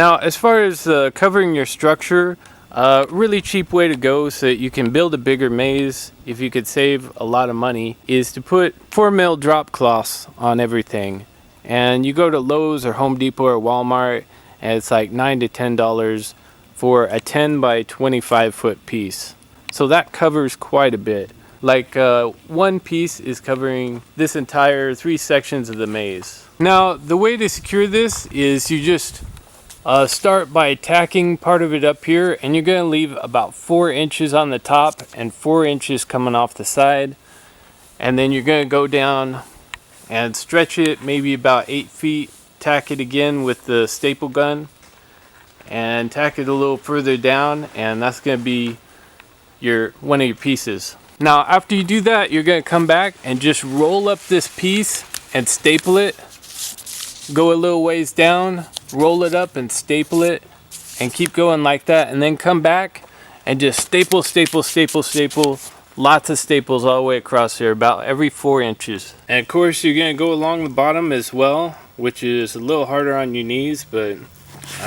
Now, as far as covering your structure, really cheap way to go so that you can build a bigger maze if you could save a lot of money is to put 4mm drop cloths on everything. And you go to Lowe's or Home Depot or Walmart and it's like $9 to $10 for a 10 by 25 foot piece. So that covers quite a bit. Like one piece is covering this entire 3 sections of the maze. Now the way to secure this is you just start by tacking part of it up here, and you're going to leave about 4 inches on the top and 4 inches coming off the side, and then you're going to go down and stretch it maybe about 8 feet, tack it again with the staple gun and tack it a little further down, and that's going to be one of your pieces. Now after you do that, you're going to come back and just roll up this piece and staple it. Go a little ways down, roll it up and staple it, and keep going like that, and then come back and just staple, lots of staples all the way across here, about every 4 inches. And of course you're going to go along the bottom as well, which is a little harder on your knees, but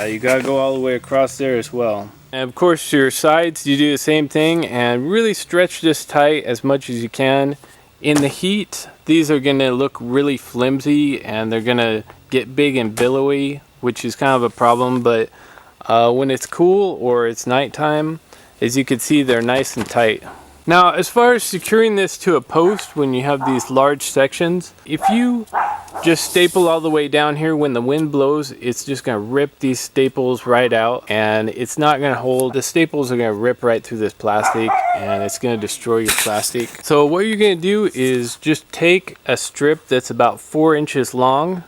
you got to go all the way across there as well. And of course your sides, you do the same thing, and really stretch this tight as much as you can. In the heat, these are going to look really flimsy and they're going to get big and billowy, which is kind of a problem, but when it's cool or it's nighttime, as you can see, they're nice and tight. Now as far as securing this to a post when you have these large sections, if you just staple all the way down here, when the wind blows, it's just going to rip these staples right out, and it's not going to hold. The staples are going to rip right through this plastic and it's going to destroy your plastic. So what you're going to do is just take a strip that's about 4 inches long,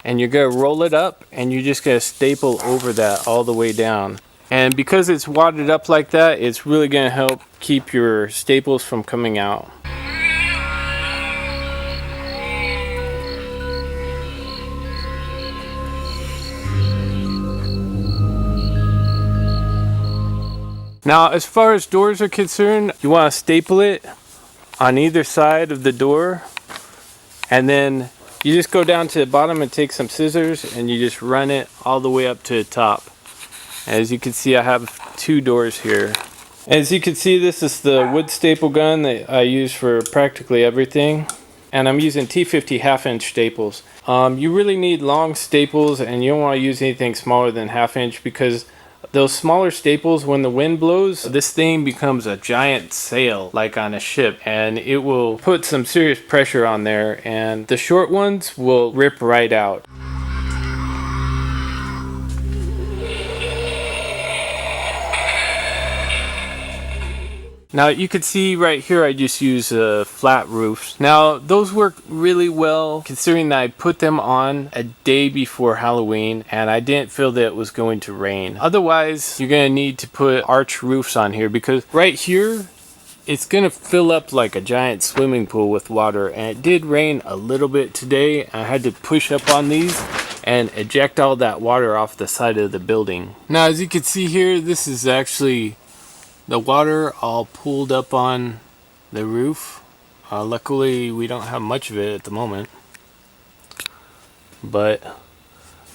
and you're going to roll it up, and you're just going to staple over that all the way down. And because it's wadded up like that, it's really going to help keep your staples from coming out. Now as far as doors are concerned, you want to staple it on either side of the door, and then you just go down to the bottom and take some scissors and you just run it all the way up to the top. As you can see, I have 2 doors here. As you can see, this is the wood staple gun that I use for practically everything, and I'm using T50 half-inch staples. You really need long staples, and you don't want to use anything smaller than half-inch, because those smaller staples, when the wind blows, this thing becomes a giant sail like on a ship, and it will put some serious pressure on there, and the short ones will rip right out. Now you can see right here I just use flat roofs. Now those work really well considering that I put them on a day before Halloween and I didn't feel that it was going to rain. Otherwise you're going to need to put arch roofs on here, because right here it's going to fill up like a giant swimming pool with water, and it did rain a little bit today. I had to push up on these and eject all that water off the side of the building. Now as you can see here, this is actually the water all pooled up on the roof. Luckily we don't have much of it at the moment, but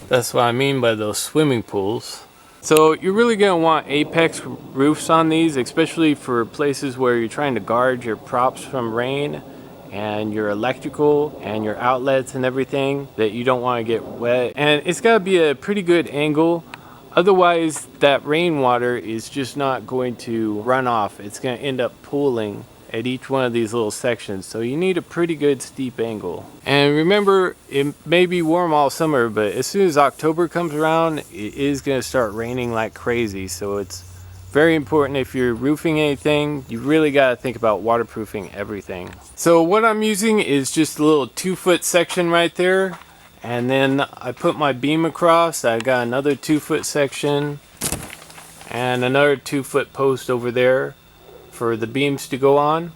that's what I mean by those swimming pools. So you're really going to want apex roofs on these, especially for places where you're trying to guard your props from rain and your electrical and your outlets and everything that you don't want to get wet. And it's got to be a pretty good angle. Otherwise, that rainwater is just not going to run off. It's going to end up pooling at each one of these little sections. So you need a pretty good steep angle. And remember, it may be warm all summer, but as soon as October comes around, it is going to start raining like crazy. So it's very important, if you're roofing anything, you really got to think about waterproofing everything. So what I'm using is just a little 2-foot section right there. And then I put my beam across. I got another 2-foot section and another 2-foot post over there for the beams to go on.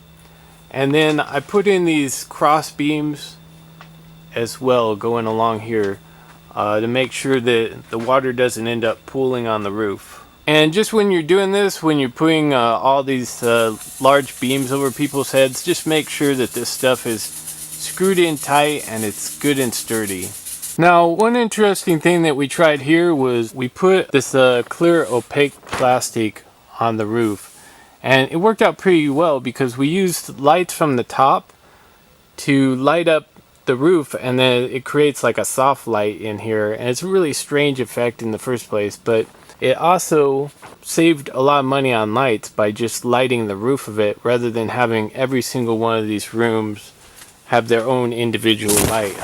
And then I put in these cross beams as well going along here to make sure that the water doesn't end up pooling on the roof. And just when you're doing this, when you're putting all these large beams over people's heads, just make sure that this stuff is screwed in tight and it's good and sturdy. Now, one interesting thing that we tried here was we put this clear opaque plastic on the roof. And it worked out pretty well because we used lights from the top to light up the roof, and then it creates like a soft light in here. And it's a really strange effect in the first place, but it also saved a lot of money on lights by just lighting the roof of it rather than having every single one of these rooms have their own individual light.